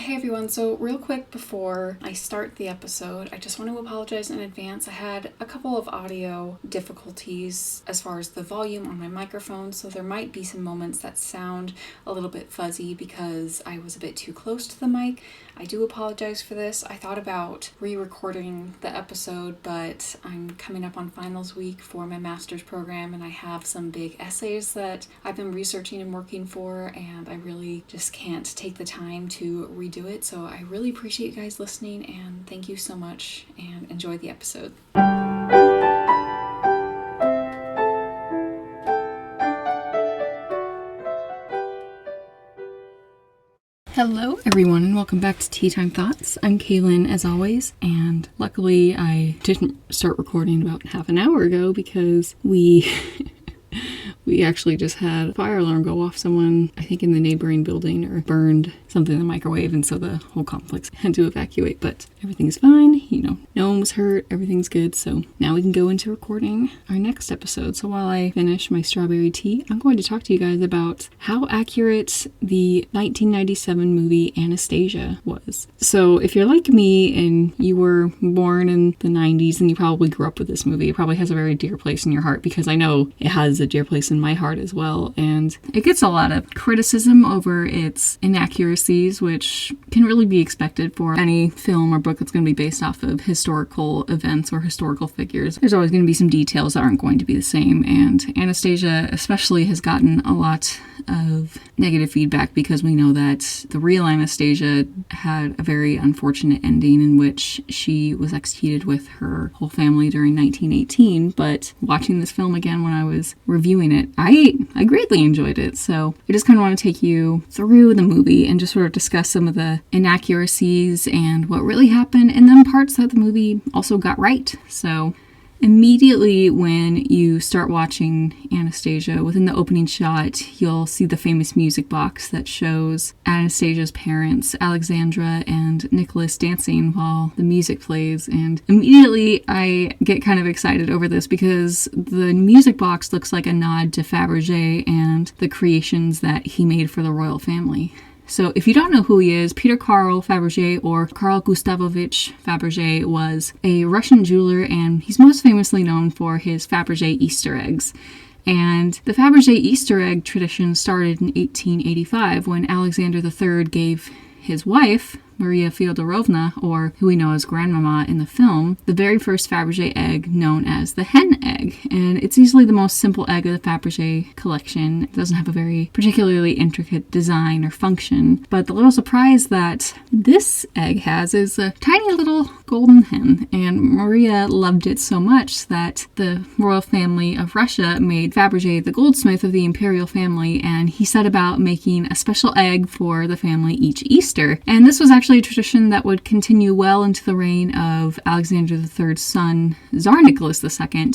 Hey everyone, so real quick before I start the episode, I just want to apologize in advance. I had a couple of audio difficulties as far as the volume on my microphone, so there might be some moments that sound a little bit fuzzy because I was a bit too close to the mic. I do apologize for this. I thought about re-recording the episode, but I'm coming up on finals week for my master's program and I have some big essays that I've been researching and working for, and I really just can't take the time to redo it. So I really appreciate you guys listening, and thank you so much, and enjoy the episode. Hello everyone and welcome back to Tea Time Thoughts. I'm Kaylin as always, and luckily I didn't start recording about half an hour ago because we actually just had a fire alarm go off. Someone, I think in the neighboring building, or burned something in the microwave, and so the whole complex had to evacuate, but everything's fine, no one was hurt, everything's good, so now we can go into recording our next episode. So while I finish my strawberry tea, I'm going to talk to you guys about how accurate the 1997 movie Anastasia was. So if you're like me and you were born in the 90s, then you probably grew up with this movie. It probably has a very dear place in your heart, because I know it has a dear place in my heart as well, and it gets a lot of criticism over its inaccuracies, which can really be expected for any film or book that's going to be based off of historical events or historical figures. There's always going to be some details that aren't going to be the same, and Anastasia especially has gotten a lot of negative feedback because we know that the real Anastasia had a very unfortunate ending in which she was executed with her whole family during 1918. But watching this film again when I was reviewing it, I greatly enjoyed it. So I just kind of want to take you through the movie and just sort of discuss some of the inaccuracies and what really happened, and then parts that the movie also got right. So immediately when you start watching Anastasia, within the opening shot, you'll see the famous music box that shows Anastasia's parents, Alexandra and Nicholas, dancing while the music plays. And immediately I get kind of excited over this because the music box looks like a nod to Fabergé and the creations that he made for the royal family. So if you don't know who he is, Peter Karl Fabergé, or Karl Gustavovich Fabergé, was a Russian jeweler, and he's most famously known for his Fabergé Easter eggs. And the Fabergé Easter egg tradition started in 1885 when Alexander III gave his wife, Maria Fyodorovna, or who we know as Grandmama in the film, the very first Fabergé egg, known as the hen egg. And it's easily the most simple egg of the Fabergé collection. It doesn't have a very particularly intricate design or function, but the little surprise that this egg has is a tiny little golden hen, and Maria loved it so much that the royal family of Russia made Fabergé the goldsmith of the imperial family, and he set about making a special egg for the family each Easter. And this was actually a tradition that would continue well into the reign of Alexander III's son, Tsar Nicholas II,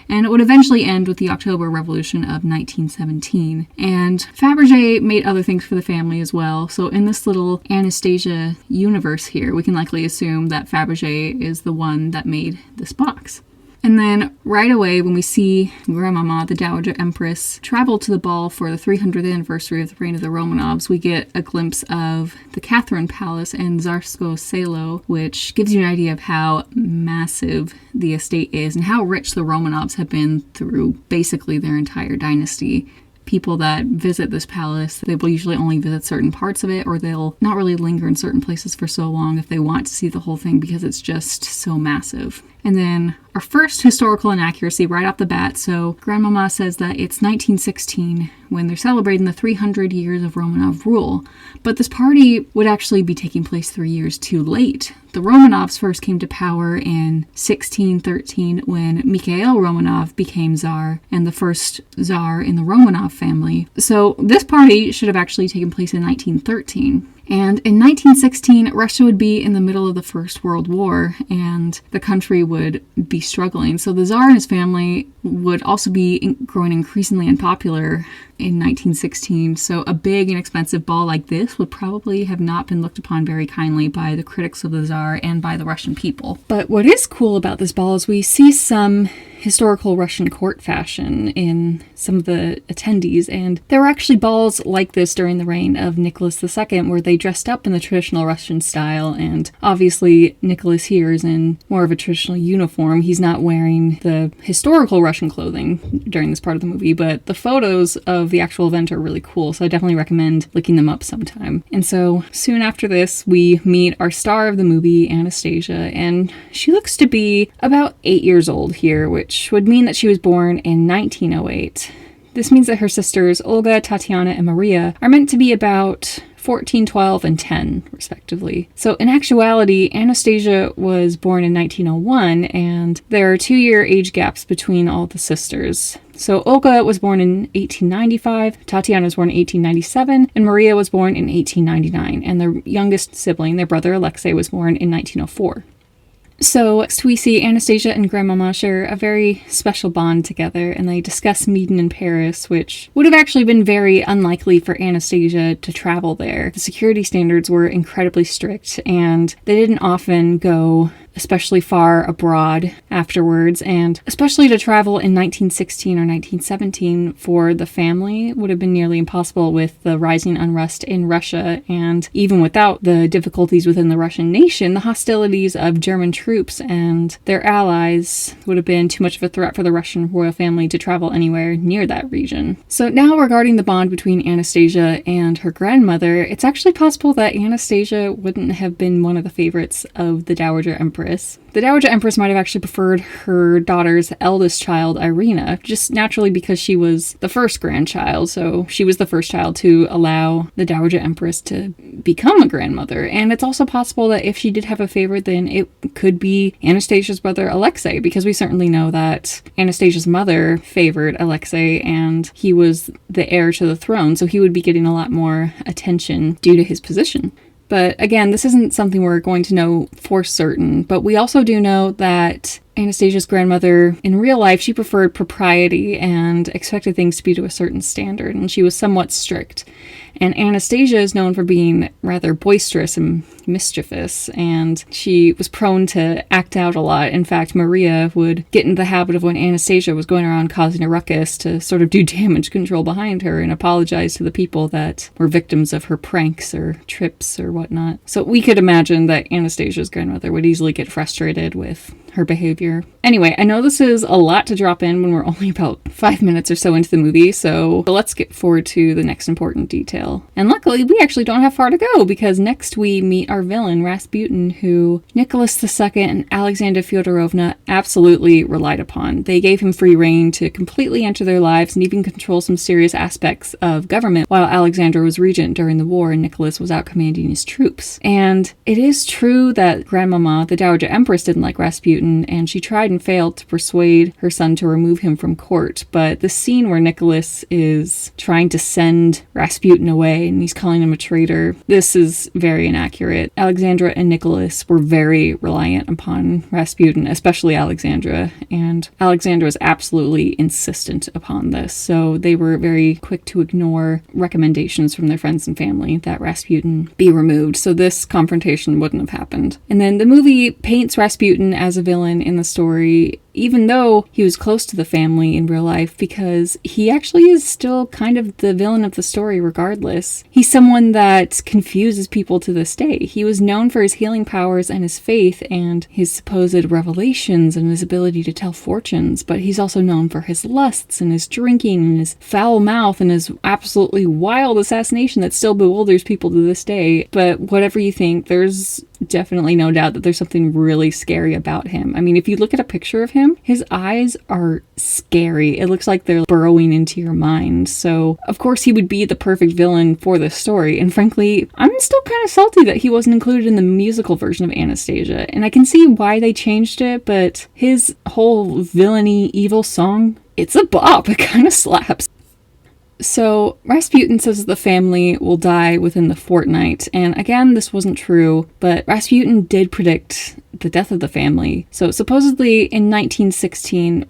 and it would eventually end with the October Revolution of 1917. And Fabergé made other things for the family as well, so in this little Anastasia universe here, we can likely assume that Fabergé is the one that made this box. And then right away, when we see Grandmama, the Dowager Empress, travel to the ball for the 300th anniversary of the reign of the Romanovs, we get a glimpse of the Catherine Palace and Tsarskoe Selo, which gives you an idea of how massive the estate is and how rich the Romanovs have been through basically their entire dynasty. People that visit this palace, they will usually only visit certain parts of it, or they'll not really linger in certain places for so long if they want to see the whole thing because it's just so massive. And then our first historical inaccuracy right off the bat. So Grandmama says that it's 1916 when they're celebrating the 300 years of Romanov rule. But this party would actually be taking place 3 years too late. The Romanovs first came to power in 1613 when Mikhail Romanov became Tsar and the first Tsar in the Romanov family. So this party should have actually taken place in 1913. And in 1916, Russia would be in the middle of the First World War, and the country would be struggling. So the Tsar and his family would also be growing increasingly unpopular in 1916, so a big and expensive ball like this would probably have not been looked upon very kindly by the critics of the Tsar and by the Russian people. But what is cool about this ball is we see some historical Russian court fashion in some of the attendees, and there were actually balls like this during the reign of Nicholas II where they dressed up in the traditional Russian style, and obviously Nicholas here is in more of a traditional uniform. He's not wearing the historical Russian clothing during this part of the movie, but the photos of the actual event are really cool, so I definitely recommend looking them up sometime. And so soon after this, we meet our star of the movie, Anastasia, and she looks to be about 8 years old here, which would mean that she was born in 1908. This means that her sisters, Olga, Tatiana, and Maria, are meant to be about 14, 12, and 10, respectively. So in actuality, Anastasia was born in 1901, and there are 2-year age gaps between all the sisters. So Olga was born in 1895, Tatiana was born in 1897, and Maria was born in 1899, and their youngest sibling, their brother Alexei, was born in 1904. So next we see Anastasia and Grandmama share a very special bond together, and they discuss meeting in Paris, which would have actually been very unlikely for Anastasia to travel there. The security standards were incredibly strict, and they didn't often go especially far abroad afterwards, and especially to travel in 1916 or 1917 for the family would have been nearly impossible with the rising unrest in Russia, and even without the difficulties within the Russian nation, the hostilities of German troops and their allies would have been too much of a threat for the Russian royal family to travel anywhere near that region. So now regarding the bond between Anastasia and her grandmother, it's actually possible that Anastasia wouldn't have been one of the favorites of the Dowager Empress. The Dowager Empress might have actually preferred her daughter's eldest child, Irina, just naturally because she was the first grandchild, so she was the first child to allow the Dowager Empress to become a grandmother. And it's also possible that if she did have a favorite, then it could be Anastasia's brother, Alexei, because we certainly know that Anastasia's mother favored Alexei, and he was the heir to the throne, so he would be getting a lot more attention due to his position. But again, this isn't something we're going to know for certain, but we also do know that Anastasia's grandmother, in real life, she preferred propriety and expected things to be to a certain standard, and she was somewhat strict. And Anastasia is known for being rather boisterous and mischievous, and she was prone to act out a lot. In fact, Maria would get into the habit of when Anastasia was going around causing a ruckus to sort of do damage control behind her and apologize to the people that were victims of her pranks or trips or whatnot. So we could imagine that Anastasia's grandmother would easily get frustrated with her behavior. Anyway, I know this is a lot to drop in when we're only about 5 minutes or so into the movie, so let's get forward to the next important detail. And luckily, we actually don't have far to go, because next we meet our villain, Rasputin, who Nicholas II and Alexandra Fyodorovna absolutely relied upon. They gave him free rein to completely enter their lives and even control some serious aspects of government while Alexandra was regent during the war and Nicholas was out commanding his troops. And it is true that Grandmama, the Dowager Empress, didn't like Rasputin, and she tried and failed to persuade her son to remove him from court. But the scene where Nicholas is trying to send Rasputin away and he's calling him a traitor, this is very inaccurate. Alexandra and Nicholas were very reliant upon Rasputin, especially Alexandra, and Alexandra was absolutely insistent upon this. So they were very quick to ignore recommendations from their friends and family that Rasputin be removed. So this confrontation wouldn't have happened. And then the movie paints Rasputin as a villain in the story, even though he was close to the family in real life, because he actually is still kind of the villain of the story regardless. He's someone that confuses people to this day. He was known for his healing powers and his faith and his supposed revelations and his ability to tell fortunes, but he's also known for his lusts and his drinking and his foul mouth and his absolutely wild assassination that still bewilders people to this day. But whatever you think, there's definitely no doubt that there's something really scary about him. I mean, if you look at a picture of him, his eyes are scary. It looks like they're burrowing into your mind. So, of course, he would be the perfect villain for this story. And frankly, I'm still kind of salty that he wasn't included in the musical version of Anastasia. And I can see why they changed it, but his whole villainy evil song, it's a bop. It kind of slaps. So, Rasputin says the family will die within the fortnight, and again, this wasn't true, but Rasputin did predict the death of the family. So, supposedly in 1916,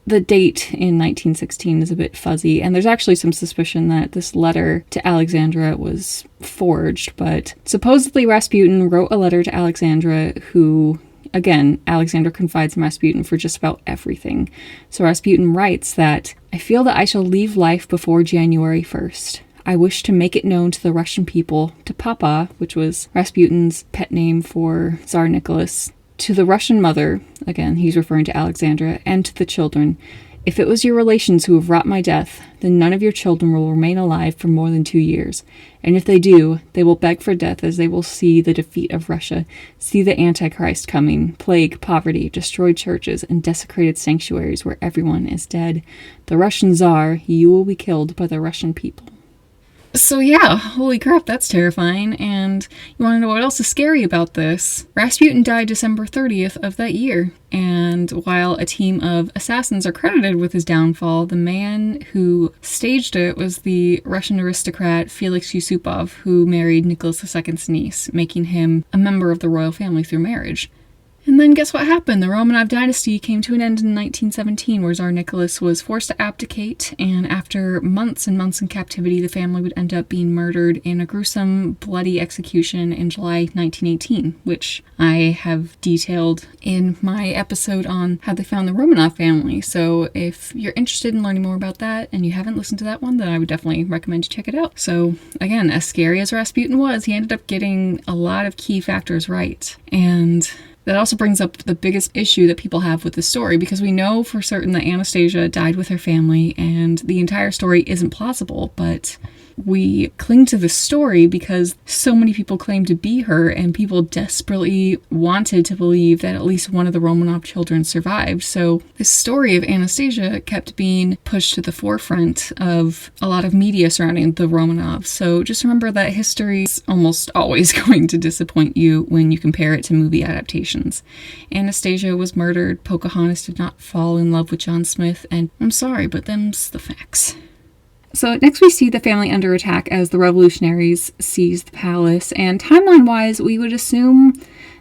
the date in 1916 is a bit fuzzy, and there's actually some suspicion that this letter to Alexandra was forged, but supposedly Rasputin wrote a letter to Alexandra who, again, Alexandra confides in Rasputin for just about everything. So Rasputin writes that, "I feel that I shall leave life before January 1st. I wish to make it known to the Russian people, to Papa," which was Rasputin's pet name for Tsar Nicholas, "to the Russian mother," again, he's referring to Alexandra, "and to the children. If it was your relations who have wrought my death, then none of your children will remain alive for more than 2 years. And if they do, they will beg for death as they will see the defeat of Russia, see the Antichrist coming, plague, poverty, destroyed churches, and desecrated sanctuaries where everyone is dead. The Russian Tsar, you will be killed by the Russian people." So yeah, holy crap, that's terrifying. And you want to know what else is scary about this? Rasputin died December 30th of that year. And while a team of assassins are credited with his downfall, the man who staged it was the Russian aristocrat Felix Yusupov, who married Nicholas II's niece, making him a member of the royal family through marriage. And then guess what happened? The Romanov dynasty came to an end in 1917, where Tsar Nicholas was forced to abdicate, and after months and months in captivity, the family would end up being murdered in a gruesome, bloody execution in July 1918, which I have detailed in my episode on how they found the Romanov family. So if you're interested in learning more about that, and you haven't listened to that one, then I would definitely recommend you check it out. So again, as scary as Rasputin was, he ended up getting a lot of key factors right. And that also brings up the biggest issue that people have with this story, because we know for certain that Anastasia died with her family and the entire story isn't plausible, but we cling to the story because so many people claim to be her, and people desperately wanted to believe that at least one of the Romanov children survived. So this story of Anastasia kept being pushed to the forefront of a lot of media surrounding the Romanovs. So just remember that history is almost always going to disappoint you when you compare it to movie adaptations. Anastasia was murdered, Pocahontas did not fall in love with John Smith, and I'm sorry, but them's the facts. So next we see the family under attack as the revolutionaries seize the palace, and timeline-wise, we would assume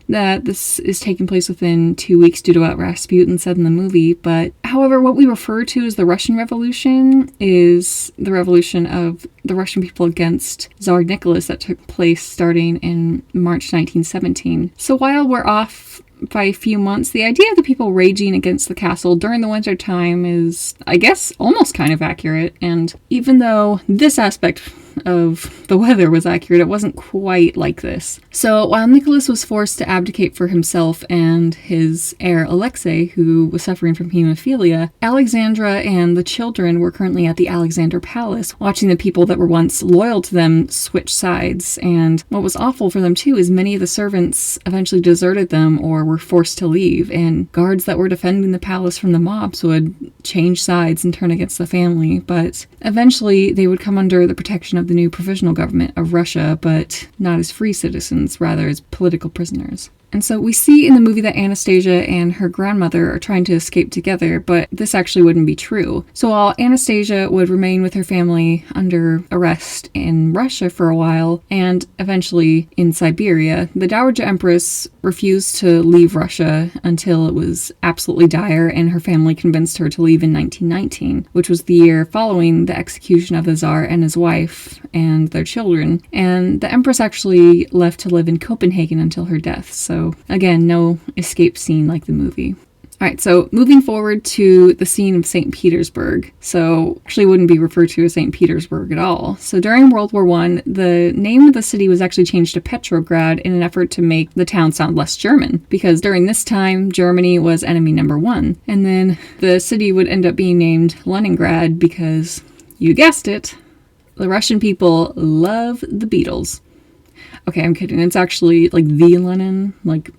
that this is taking place within 2 weeks due to what Rasputin said in the movie, but however, what we refer to as the Russian Revolution is the revolution of the Russian people against Tsar Nicholas that took place starting in March 1917. So while we're off by a few months, the idea of the people raging against the castle during the winter time is, I guess, almost kind of accurate. And even though this aspect of the weather was accurate, it wasn't quite like this. So while Nicholas was forced to abdicate for himself and his heir Alexei, who was suffering from hemophilia, Alexandra and the children were currently at the Alexander Palace, watching the people that were once loyal to them switch sides. And what was awful for them too is many of the servants eventually deserted them or were forced to leave, and guards that were defending the palace from the mobs would change sides and turn against the family. But eventually they would come under the protection of the new provisional government of Russia, but not as free citizens, rather as political prisoners. And so we see in the movie that Anastasia and her grandmother are trying to escape together, but this actually wouldn't be true. So while Anastasia would remain with her family under arrest in Russia for a while, and eventually in Siberia, the Dowager Empress refused to leave Russia until it was absolutely dire, and her family convinced her to leave in 1919, which was the year following the execution of the Tsar and his wife and their children. And the Empress actually left to live in Copenhagen until her death, so again, no escape scene like the movie. Alright, so moving forward to the scene of St. Petersburg. So, actually wouldn't be referred to as St. Petersburg at all. So during World War I, the name of the city was actually changed to Petrograd in an effort to make the town sound less German, because during this time, Germany was enemy number one. And then the city would end up being named Leningrad because, you guessed it, the Russian people love the Beatles. Okay, I'm kidding. It's actually like the Lenin, like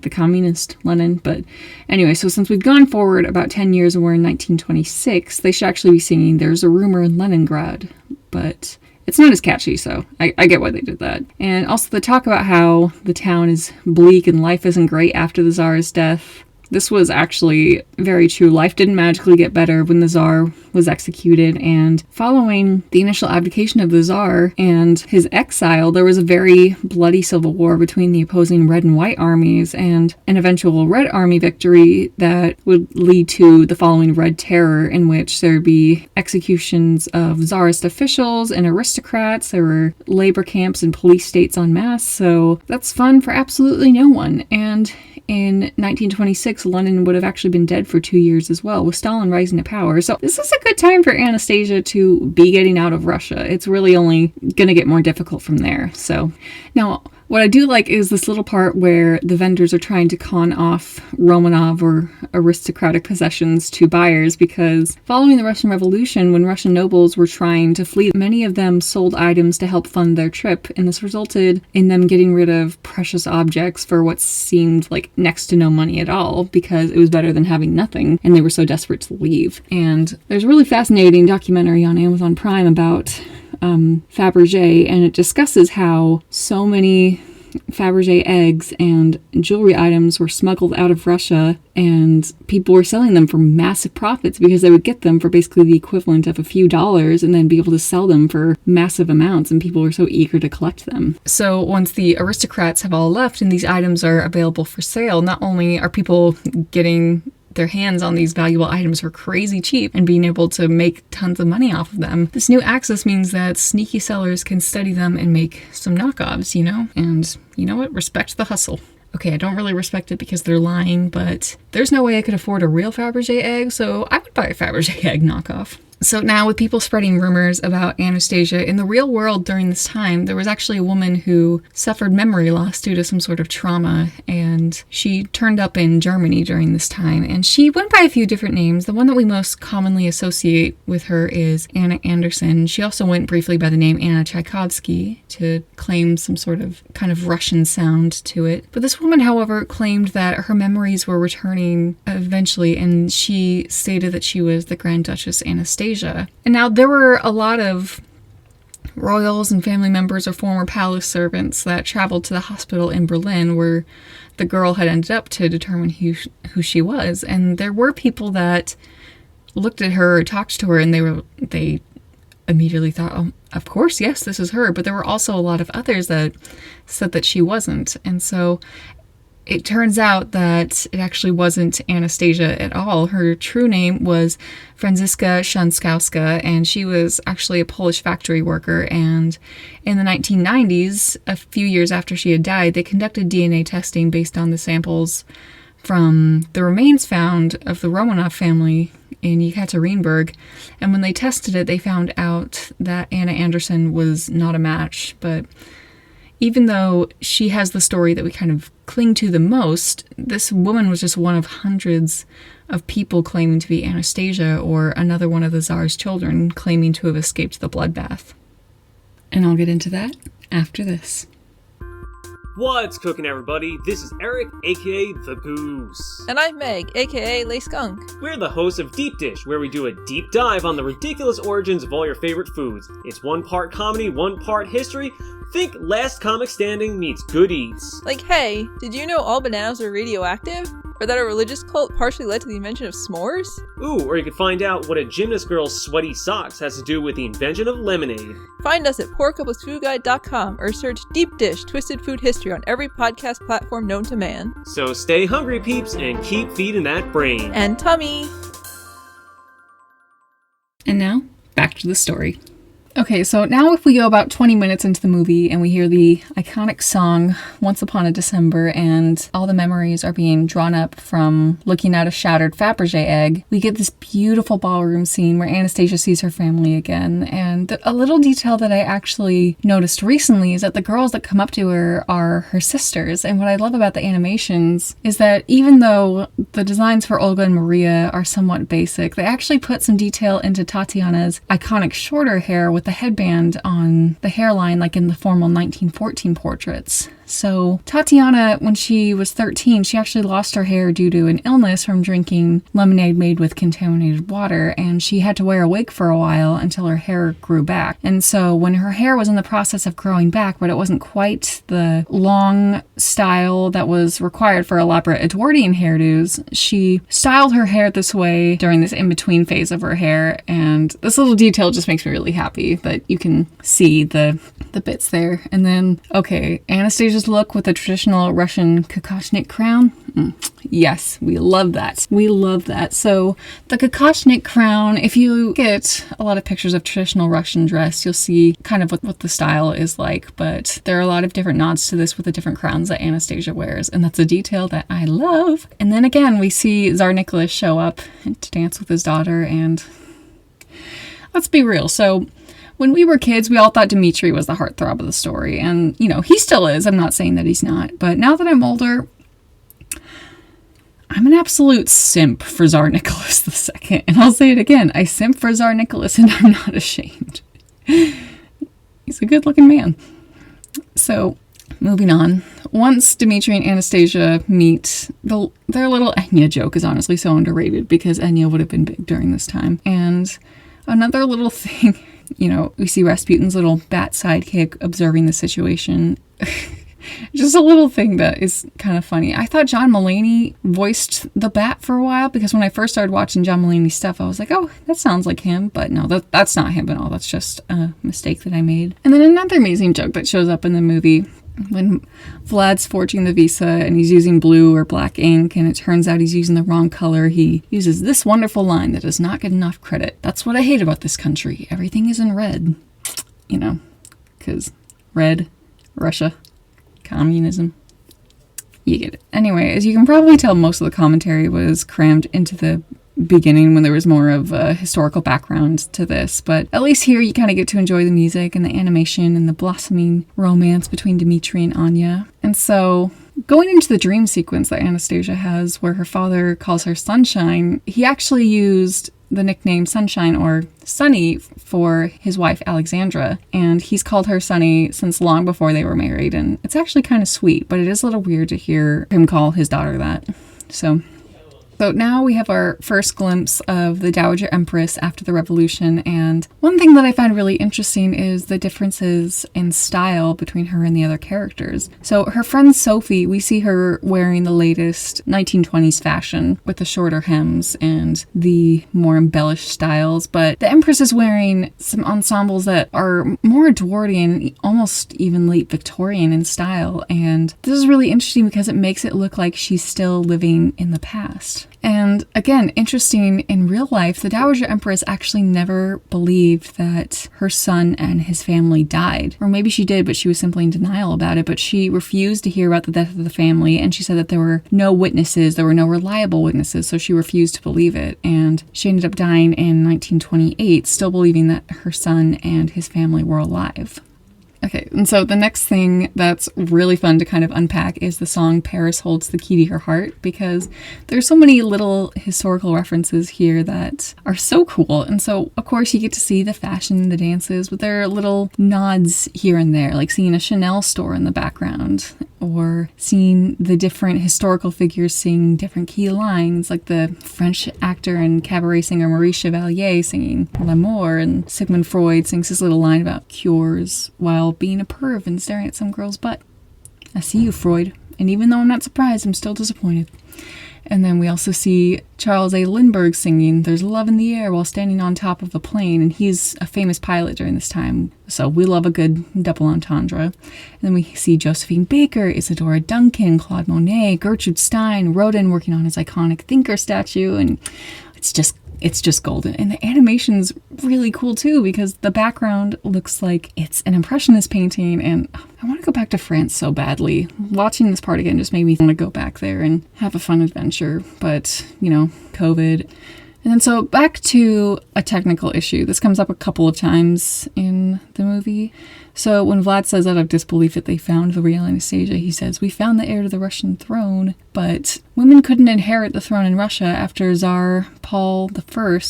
the communist Lenin. But anyway, so since we've gone forward about 10 years and we're in 1926, they should actually be singing There's a Rumor in Leningrad. But it's not as catchy, so I get why they did that. And also the talk about how the town is bleak and life isn't great after the Tsar's death. this was actually very true. Life didn't magically get better when the Tsar was executed, and following the initial abdication of the Tsar and his exile, there was a very bloody civil war between the opposing Red and White armies, and an eventual Red Army victory that would lead to the following Red Terror, in which there would be executions of Tsarist officials and aristocrats. There were labor camps and police states en masse, so that's fun for absolutely no one. And in 1926, London would have actually been dead for 2 years as well, with Stalin rising to power. So this is a good time for Anastasia to be getting out of Russia. It's really only going to get more difficult from there. So now, what I do like is this little part where the vendors are trying to con off Romanov or aristocratic possessions to buyers, because following the Russian Revolution, when Russian nobles were trying to flee, many of them sold items to help fund their trip, and this resulted in them getting rid of precious objects for what seemed like next to no money at all, because it was better than having nothing, and they were so desperate to leave. And there's a really fascinating documentary on Amazon Prime about Fabergé, and it discusses how so many Fabergé eggs and jewelry items were smuggled out of Russia, and people were selling them for massive profits because they would get them for basically the equivalent of a few dollars and then be able to sell them for massive amounts, and people were so eager to collect them. So once the aristocrats have all left and these items are available for sale, not only are people getting their hands on these valuable items for crazy cheap and being able to make tons of money off of them, this new access means that sneaky sellers can study them and make some knockoffs, you know? And you know what? Respect the hustle. Okay, I don't really respect it because they're lying, but there's no way I could afford a real Fabergé egg, so I would buy a Fabergé egg knockoff. So now, with people spreading rumors about Anastasia, in the real world during this time, there was actually a woman who suffered memory loss due to some sort of trauma, and she turned up in Germany during this time, and she went by a few different names. The one that we most commonly associate with her is Anna Anderson. She also went briefly by the name Anna Tchaikovsky to claim some sort of kind of Russian sound to it. But this woman, however, claimed that her memories were returning eventually, and she stated that she was the Grand Duchess Anastasia. And now there were a lot of royals and family members or former palace servants that traveled to the hospital in Berlin where the girl had ended up to determine who she was. And there were people that looked at her or talked to her, and they immediately thought, oh, of course, yes, this is her. But there were also a lot of others that said that she wasn't. And so it turns out that it actually wasn't Anastasia at all. Her true name was Franziska Szankowska, and she was actually a Polish factory worker. And in the 1990s, a few years after she had died, they conducted DNA testing based on the samples from the remains found of the Romanov family in Yekaterinburg. And when they tested it, they found out that Anna Anderson was not a match. But even though she has the story that we kind of cling to the most, this woman was just one of hundreds of people claiming to be Anastasia, or another one of the Tsar's children claiming to have escaped the bloodbath. And I'll get into that after this. What's cooking, everybody? This is Eric, aka The Goose. And I'm Meg, aka Lay Skunk. We're the hosts of Deep Dish, where we do a deep dive on the ridiculous origins of all your favorite foods. It's one part comedy, one part history. Think Last Comic Standing meets Good Eats. Like, hey, did you know all bananas are radioactive? Or that a religious cult partially led to the invention of s'mores? Ooh, or you could find out what a gymnast girl's sweaty socks has to do with the invention of lemonade. Find us at poorcouplesfoodguide.com or search Deep Dish Twisted Food History on every podcast platform known to man. So stay hungry, peeps, and keep feeding that brain. And tummy! And now, back to the story. Okay, so now if we go about 20 minutes into the movie and we hear the iconic song, Once Upon a December, and all the memories are being drawn up from looking at a shattered Fabergé egg, we get this beautiful ballroom scene where Anastasia sees her family again. And a little detail that I actually noticed recently is that the girls that come up to her are her sisters. And what I love about the animations is that even though the designs for Olga and Maria are somewhat basic, they actually put some detail into Tatiana's iconic shorter hair with the headband on the hairline, like in the formal 1914 portraits. So Tatiana, when she was 13, she actually lost her hair due to an illness from drinking lemonade made with contaminated water, and she had to wear a wig for a while until her hair grew back. And so when her hair was in the process of growing back, but it wasn't quite the long style that was required for elaborate Edwardian hairdos, she styled her hair this way during this in-between phase of her hair, and this little detail just makes me really happy that you can see the bits there. And then, okay, Anastasia's look with the traditional Russian kokoshnik crown. Yes, we love that. We love that. So the kokoshnik crown, if you get a lot of pictures of traditional Russian dress, you'll see kind of what the style is like, but there are a lot of different nods to this with the different crowns that Anastasia wears, and that's a detail that I love. And then again, we see Tsar Nicholas show up to dance with his daughter, and let's be real. So when we were kids, we all thought Dmitri was the heartthrob of the story, and, you know, he still is. I'm not saying that he's not, but now that I'm older, I'm an absolute simp for Tsar Nicholas II, and I'll say it again, I simp for Tsar Nicholas, and I'm not ashamed. He's a good-looking man. So, moving on. Once Dmitri and Anastasia meet, their little Enya joke is honestly so underrated, because Enya would have been big during this time. And another little thing, you know, we see Rasputin's little bat sidekick observing the situation. Just a little thing that is kind of funny. I thought John Mulaney voiced the bat for a while, because when I first started watching John Mulaney stuff, I was like, oh, that sounds like him. But no, that's not him at all. That's just a mistake that I made. And then another amazing joke that shows up in the movie, when Vlad's forging the visa and he's using blue or black ink, and it turns out he's using the wrong color, he uses this wonderful line that does not get enough credit. That's what I hate about this country. Everything is in red. You know, because red, Russia, communism. You get it. Anyway, as you can probably tell, most of the commentary was crammed into the beginning when there was more of a historical background to this, but at least here you kind of get to enjoy the music and the animation and the blossoming romance between Dmitri and Anya. And so, going into the dream sequence that Anastasia has, where her father calls her Sunshine, he actually used the nickname Sunshine or Sunny for his wife Alexandra, and he's called her Sunny since long before they were married, and it's actually kind of sweet, but it is a little weird to hear him call his daughter that. So now we have our first glimpse of the Dowager Empress after the revolution, and one thing that I find really interesting is the differences in style between her and the other characters. So her friend Sophie, we see her wearing the latest 1920s fashion with the shorter hems and the more embellished styles, but the Empress is wearing some ensembles that are more Edwardian, almost even late Victorian in style, and this is really interesting because it makes it look like she's still living in the past. And again, interesting, in real life, the Dowager Empress actually never believed that her son and his family died. Or maybe she did, but she was simply in denial about it. But she refused to hear about the death of the family, and she said that there were no witnesses, there were no reliable witnesses, so she refused to believe it. And she ended up dying in 1928, still believing that her son and his family were alive. Okay, and so the next thing that's really fun to kind of unpack is the song Paris Holds the Key to Your Heart, because there's so many little historical references here that are so cool. And so, of course, you get to see the fashion, the dances, but there are little nods here and there, like seeing a Chanel store in the background, or seeing the different historical figures sing different key lines, like the French actor and cabaret singer Maurice Chevalier singing L'Amour, and Sigmund Freud sings his little line about cures while being a perv and staring at some girl's butt. I see you, Freud, and even though I'm not surprised, I'm still disappointed. And then we also see Charles A. Lindbergh singing There's Love in the Air while standing on top of a plane, and he's a famous pilot during this time, so we love a good double entendre. And then we see Josephine Baker, Isadora Duncan, Claude Monet, Gertrude Stein, Rodin working on his iconic Thinker statue, and it's just golden. And the animation's really cool too, because the background looks like it's an Impressionist painting, and I want to go back to France so badly. Watching this part again just made me want to go back there and have a fun adventure, but, you know, COVID. And then so back to a technical issue. This comes up a couple of times in the movie. So when Vlad says out of disbelief that they found the real Anastasia, he says, "We found the heir to the Russian throne, but women couldn't inherit the throne in Russia after Tsar Paul I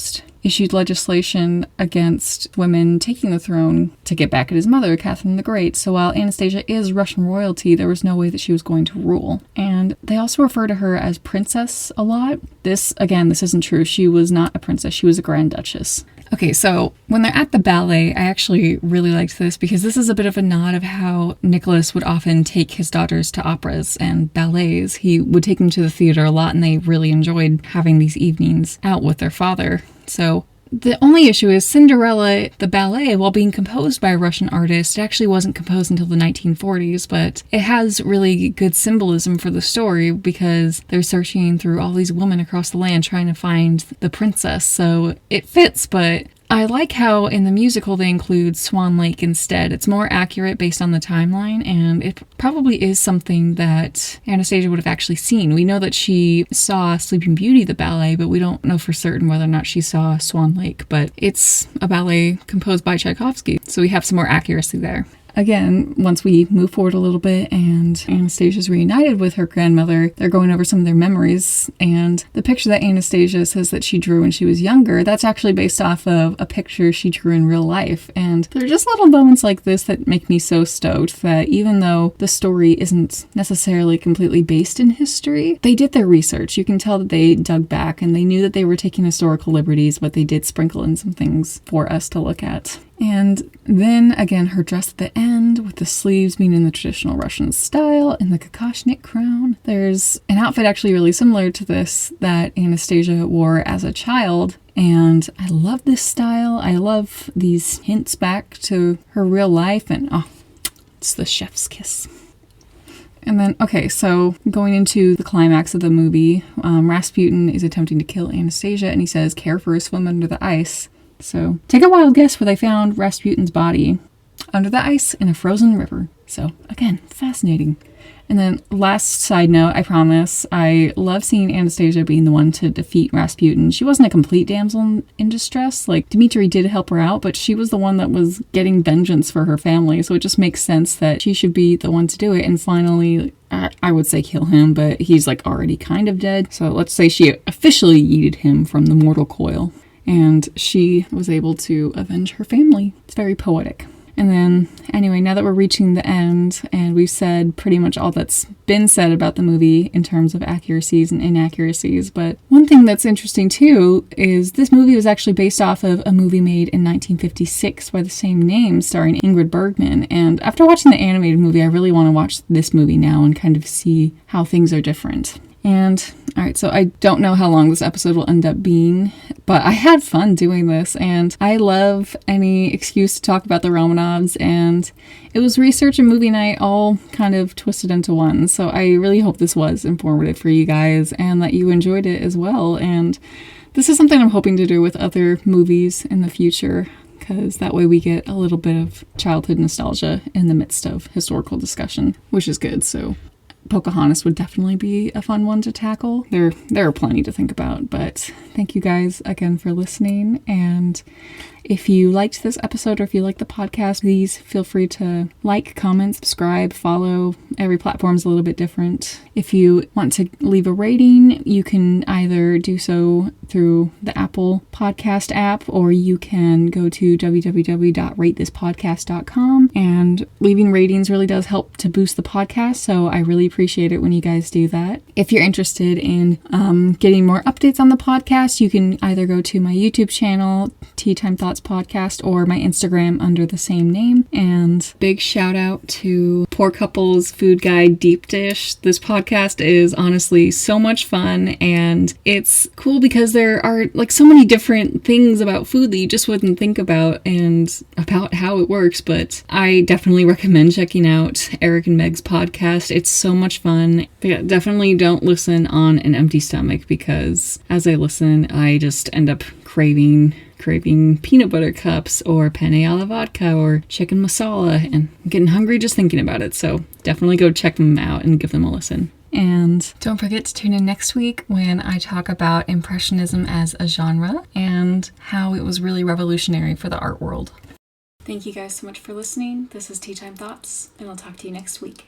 issued legislation against women taking the throne to get back at his mother, Catherine the Great. So while Anastasia is Russian royalty, there was no way that she was going to rule." And they also refer to her as princess a lot. This isn't true. She was not a princess. She was a Grand Duchess. Okay, so when they're at the ballet, I actually really liked this because this is a bit of a nod of how Nicholas would often take his daughters to operas and ballets. He would take them to the theater a lot, and they really enjoyed having these evenings out with their father. So the only issue is Cinderella, the ballet, while being composed by a Russian artist, it actually wasn't composed until the 1940s, but it has really good symbolism for the story because they're searching through all these women across the land trying to find the princess. So it fits, but I like how in the musical they include Swan Lake instead. It's more accurate based on the timeline, and it probably is something that Anastasia would have actually seen. We know that she saw Sleeping Beauty, the ballet, but we don't know for certain whether or not she saw Swan Lake. But it's a ballet composed by Tchaikovsky, so we have some more accuracy there. Again, once we move forward a little bit and Anastasia's reunited with her grandmother, they're going over some of their memories, and the picture that Anastasia says that she drew when she was younger, that's actually based off of a picture she drew in real life. And there are just little moments like this that make me so stoked that even though the story isn't necessarily completely based in history, they did their research. You can tell that they dug back and they knew that they were taking historical liberties, but they did sprinkle in some things for us to look at. And then, again, her dress at the end with the sleeves being in the traditional Russian style and the kokoshnik crown. There's an outfit actually really similar to this that Anastasia wore as a child. And I love this style. I love these hints back to her real life. And, it's the chef's kiss. And then, okay, so going into the climax of the movie, Rasputin is attempting to kill Anastasia, and he says, "Care for a swim under the ice." So take a wild guess where they found Rasputin's body. Under the ice in a frozen river. So again, fascinating. And then last side note, I promise, I love seeing Anastasia being the one to defeat Rasputin. She wasn't a complete damsel in distress. Like, Dmitri did help her out, but she was the one that was getting vengeance for her family. So it just makes sense that she should be the one to do it. And finally, I would say kill him, but he's like already kind of dead. So let's say she officially yeeted him from the mortal coil. And she was able to avenge her family. It's very poetic. And then, anyway, now that we're reaching the end, and we've said pretty much all that's been said about the movie in terms of accuracies and inaccuracies, but one thing that's interesting too is this movie was actually based off of a movie made in 1956 by the same name, starring Ingrid Bergman. And after watching the animated movie, I really want to watch this movie now and kind of see how things are different. And, alright, so I don't know how long this episode will end up being, but I had fun doing this, and I love any excuse to talk about the Romanovs, and it was research and movie night all kind of twisted into one, so I really hope this was informative for you guys, and that you enjoyed it as well, and this is something I'm hoping to do with other movies in the future, because that way we get a little bit of childhood nostalgia in the midst of historical discussion, which is good, so Pocahontas would definitely be a fun one to tackle. There are plenty to think about, but thank you guys again for listening, and if you liked this episode or if you like the podcast, please feel free to like, comment, subscribe, follow. Every platform's a little bit different. If you want to leave a rating, you can either do so through the Apple Podcast app, or you can go to www.ratethispodcast.com, and leaving ratings really does help to boost the podcast, so I really appreciate it when you guys do that. If you're interested in getting more updates on the podcast, you can either go to my YouTube channel, Tea Time Thoughts Podcast, or my Instagram under the same name. And big shout out to Poor Couples Food Guide Deep Dish. This podcast is honestly so much fun, and it's cool because there are like so many different things about food that you just wouldn't think about and about how it works, but I definitely recommend checking out Eric and Meg's podcast. It's so much fun. But yeah, definitely don't listen on an empty stomach, because as I listen, I just end up craving peanut butter cups or penne alla vodka or chicken masala, and I'm getting hungry just thinking about it. So definitely go check them out and give them a listen. And don't forget to tune in next week when I talk about Impressionism as a genre and how it was really revolutionary for the art world. Thank you guys so much for listening. This is Tea Time Thoughts, and I'll talk to you next week.